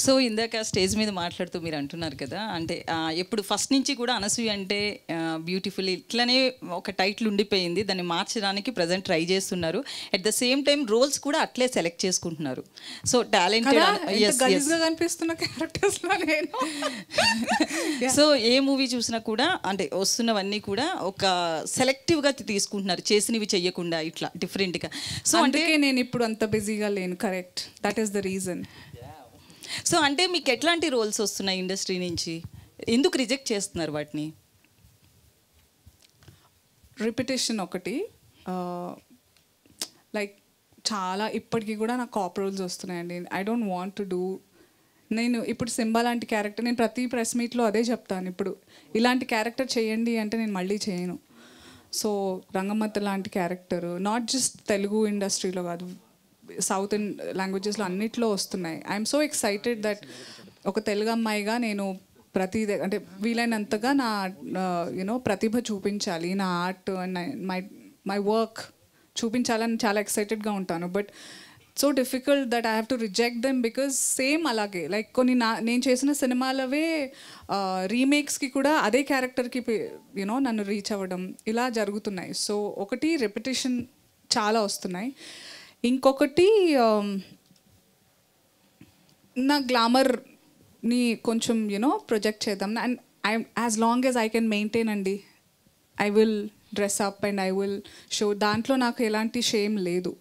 So ఇందాక stage మీద మాట్లాడుతూ మీరు అంటున్నారు కదా, అంటే ఎప్పుడు ఫస్ట్ నుంచి కూడా అనసూయ అంటే బ్యూటిఫుల్ ఇట్లనే ఒక టైటిల్ ఉండిపోయింది, దాన్ని మార్చడానికి ప్రజెంట్ ట్రై చేస్తున్నారు. At the same time roles కూడా అట్లే సెలెక్ట్ చేసుకుంటున్నారు. సో టాలెంటెడ్ కనిపిస్తున్న క్యారెక్టర్స్ లో నేను సో ఏ మూవీ చూసినా కూడా అంటే వస్తున్నవన్నీ కూడా ఒక సెలెక్టివ్గా తీసుకుంటున్నారు, చేసినవి చెయ్యకుండా ఇట్లా డిఫరెంట్గా. సో అంటే నేను ఇప్పుడు అంత బిజీగా లేను. Correct, that is the reason. So అంటే మీకు ఎట్లాంటి రోల్స్ వస్తున్నాయి ఇండస్ట్రీ నుంచి, ఎందుకు రిజెక్ట్ చేస్తున్నారు వాటిని? రిపిటేషన్ ఒకటి, లైక్ చాలా ఇప్పటికీ కూడా నాకు కాప్ రోల్స్ వస్తున్నాయండి. I don't want to do. నేను ఇప్పుడు సింబా లాంటి క్యారెక్టర్ నేను ప్రతి ప్రెస్ మీట్లో అదే చెప్తాను, ఇప్పుడు ఇలాంటి క్యారెక్టర్ చేయండి అంటే నేను మళ్ళీ చేయను. సో రంగమ్మత్త లాంటి క్యారెక్టర్ నాట్ జస్ట్ తెలుగు ఇండస్ట్రీలో కాదు, సౌత్ లాంగ్వేజెస్లో అన్నిట్లో వస్తున్నాయి. ఐఎమ్ సో ఎక్సైటెడ్ దట్ ఒక తెలుగు అమ్మాయిగా నేను ప్రతిదీ అంటే వీలైనంతగా నా యూనో ప్రతిభ చూపించాలి, నా ఆర్ట్ అండ్ మై వర్క్ చూపించాలని చాలా ఎక్సైటెడ్గా ఉంటాను. But so difficult that I have to reject them because same అలాగే లైక్ కొన్ని నేను చేసిన సినిమాలవే రీమేక్స్కి కూడా అదే క్యారెక్టర్కి యూనో నన్ను రీచ్ అవ్వడం ఇలా జరుగుతున్నాయి. సో ఒకటి రెపిటేషన్ చాలా వస్తున్నాయి. ఇంకొకటి నా గ్లామర్ని కొంచెం యూనో ప్రొజెక్ట్ చేద్దాం. And as long as I can maintain అండి, I will dress up and I will show. దాంట్లో నాకు ఎలాంటి షేమ్ లేదు,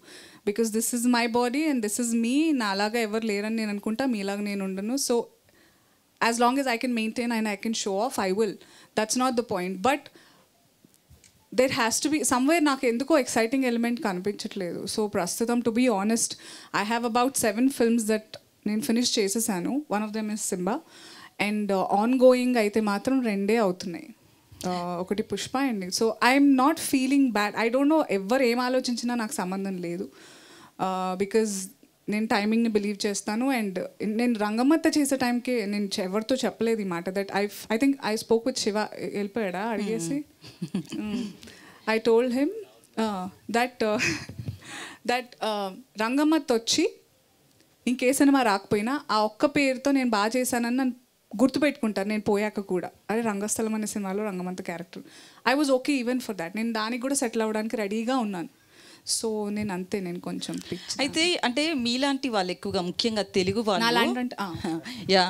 because this is my body and this is me. నా అలాగా ఎవరు లేరని నేను అనుకుంటా, మీలాగా నేను ఉండను. So as long as I can maintain and I can show off, I will. That's not the point. But there has to be somewhere నాకు ఎందుకో ఎక్సైటింగ్ ఎలిమెంట్ కనిపించట్లేదు. సో ప్రస్తుతం to be honest I have about 7 films that నేను finish చేసేసాను. One of them is Simba and ongoing అయితే మాత్రం 2 అవుతున్నాయి. ఒకటి పుష్ప అండి. So I'm not feeling bad. I don't know ఎవరు ఏం ఆలోచించినా నాకు సంబంధం లేదు, బికాజ్ నేను టైమింగ్ని బిలీవ్ చేస్తాను. అండ్ నేను రంగమ్మత్త చేసే టైంకి నేను ఎవరితో చెప్పలేదు ఈ మాట, that I think I spoke with Shiva. వెళ్ళిపోయాడా అడిగేసి? I told him that Rangammatta వచ్చి ఇంకే సినిమా రాకపోయినా ఆ ఒక్క పేరుతో నేను బాగా చేశానని నన్ను గుర్తుపెట్టుకుంటారు నేను పోయాక కూడా. అదే రంగస్థలం అనే సినిమాలో Rangammatta character, I was okay even for that. నేను దానికి కూడా సెటిల్ అవ్వడానికి రెడీగా ఉన్నాను. సో నేను అంతే, నేను కొంచెం అయితే అంటే మీలాంటి వాళ్ళు ఎక్కువగా ముఖ్యంగా తెలుగు వాళ్ళు యా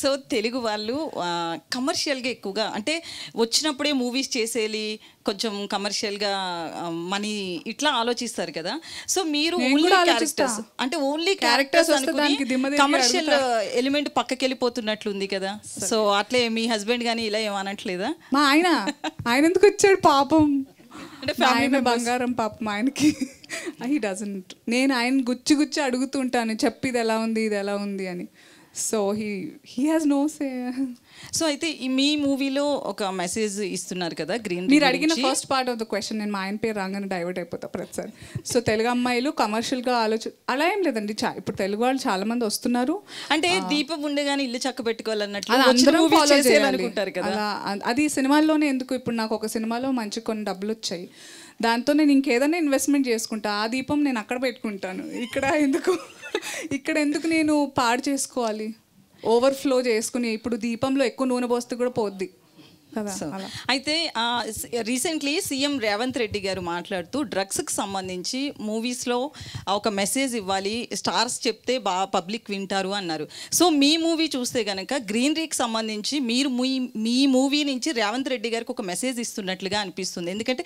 సో తెలుగు వాళ్ళు కమర్షియల్గా ఎక్కువగా అంటే వచ్చినప్పుడే మూవీస్ చేసేయాలి, కొంచెం కమర్షియల్గా మనీ ఇట్లా ఆలోచిస్తారు కదా. సో మీరు ఓన్లీ క్యారెక్టర్స్ అంటే ఓన్లీ క్యారెక్టర్స్ అనుకుని కమర్షియల్ ఎలిమెంట్ పక్కకి వెళ్ళిపోతున్నట్లుంది కదా. సో అట్లే మీ హస్బెండ్ కానీ ఇలా ఏమనట్లేదా? మా ఆయన ఎందుకు వచ్చాడు పాపం, అంటే ఫ్యామిలీ బంగారం పాపం ఆయనకి. He doesn't. నేను ఆయన గుచ్చి అడుగుతుంటాను, చెప్పి ఇది ఎలా ఉంది ఇది ఎలా ఉంది అని. So he has no say. So అయితే మీ మూవీలో ఒక మెసేజ్ ఇస్తున్నారు కదా గ్రీన్. మీరు అడిగిన first part of the question నేను మా ఆయన పేరు రాగానే డైవర్ట్ అయిపోతా ప్రతిసారి. సో తెలుగు అమ్మాయిలు కమర్షియల్గా అలా ఏం లేదండి. ఇప్పుడు తెలుగు వాళ్ళు చాలా మంది వస్తున్నారు. అంటే దీపం ఉండగానే ఇల్లు చక్క పెట్టుకోవాలన్నట్లు అలా. అది సినిమాల్లోనే ఎందుకు, ఇప్పుడు నాకు ఒక సినిమాలో మంచి కొన్ని డబ్బులు వచ్చాయి, దాంతో నేను ఇంకేదైనా ఇన్వెస్ట్మెంట్ చేసుకుంటా. ఆ దీపం నేను అక్కడ పెట్టుకుంటాను, ఇక్కడ ఎందుకు నేను పాడు చేసుకోవాలి, ఓవర్ఫ్లో చేసుకుని. ఇప్పుడు దీపంలో ఎక్కువ నూనె పోస్తే కూడా పోద్ది కదా. అయితే రీసెంట్లీ సీఎం రేవంత్ రెడ్డి గారు మాట్లాడుతూ డ్రగ్స్కి సంబంధించి మూవీస్లో ఒక మెసేజ్ ఇవ్వాలి, స్టార్స్ చెప్తే బాగా పబ్లిక్ వింటారు అన్నారు. సో మీ మూవీ చూస్తే కనుక గ్రీనరీకి సంబంధించి మీరు మీ మూవీ నుంచి రేవంత్ రెడ్డి గారికి ఒక మెసేజ్ ఇస్తున్నట్లుగా అనిపిస్తుంది. ఎందుకంటే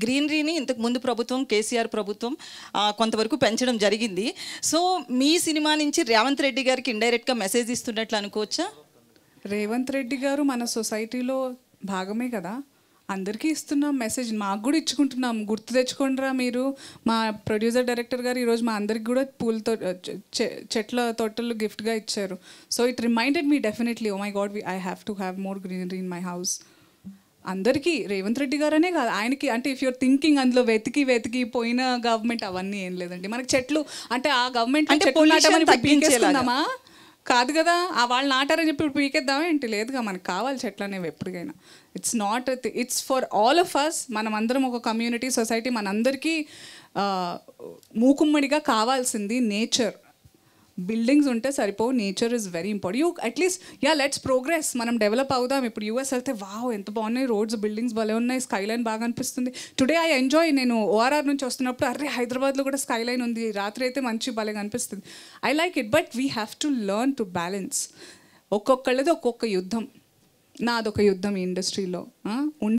గ్రీనరీని ఇంతకు ముందు ప్రభుత్వం కేసీఆర్ ప్రభుత్వం కొంతవరకు పెంచడం జరిగింది. సో మీ సినిమా నుంచి రేవంత్ రెడ్డి గారికి ఇండైరెక్ట్గా మెసేజ్ ఇస్తున్నట్లు అనుకోవచ్చా? రేవంత్ రెడ్డి గారు మన సొసైటీలో భాగమే కదా, అందరికీ ఇస్తున్నాం మెసేజ్, మాకు కూడా ఇచ్చుకుంటున్నాం. గుర్తు తెచ్చుకోండిరా మీరు. మా ప్రొడ్యూసర్ డైరెక్టర్ గారు ఈరోజు మా అందరికి కూడా పూలతో చెట్ల తోటలు గిఫ్ట్గా ఇచ్చారు. So it reminded me definitely, oh my god, I have to have more greenery in my house. అందరికీ రేవంత్ రెడ్డి గారనే కాదు, ఆయనకి. అంటే ఇఫ్ యూర్ థింకింగ్ అందులో వెతికి పోయిన గవర్నమెంట్ అవన్నీ ఏం లేదండి. మనకి చెట్లు అంటే ఆ గవర్నమెంట్ తగ్గించేలాగా కాదు కదా, వాళ్ళు నాటారని చెప్పి ఇప్పుడు పీకేద్దామా ఏంటి? లేదుగా, మనకు కావాలి చెట్లు అనేవి ఎప్పటికైనా. It's not, it's for all of us. మనం అందరం ఒక కమ్యూనిటీ, సొసైటీ, మనందరికీ మూకుమ్మడిగా కావాల్సింది నేచర్. బిల్డింగ్స్ ఉంటే సరిపోవు, nature is very important. You at least let's progress, మనం డెవలప్ అవుదాం. ఇప్పుడు యూఎస్ వెళ్తే వావ్ ఎంత బాగున్నాయి రోడ్స్, బిల్డింగ్స్ భలే ఉన్నాయి, స్కై లైన్ బాగా అనిపిస్తుంది. టుడే ఐ ఎంజాయ్, నేను ఓఆర్ఆర్ నుంచి వస్తున్నప్పుడు అరే హైదరాబాద్లో కూడా స్కై లైన్ ఉంది, రాత్రి అయితే మంచి భలేగా అనిపిస్తుంది. I like it, but we have to learn to balance. ఒక్కొక్కళ్ళది ఒక్కొక్క యుద్ధం, నాదొక యుద్ధం ఈ ఇండస్ట్రీలో.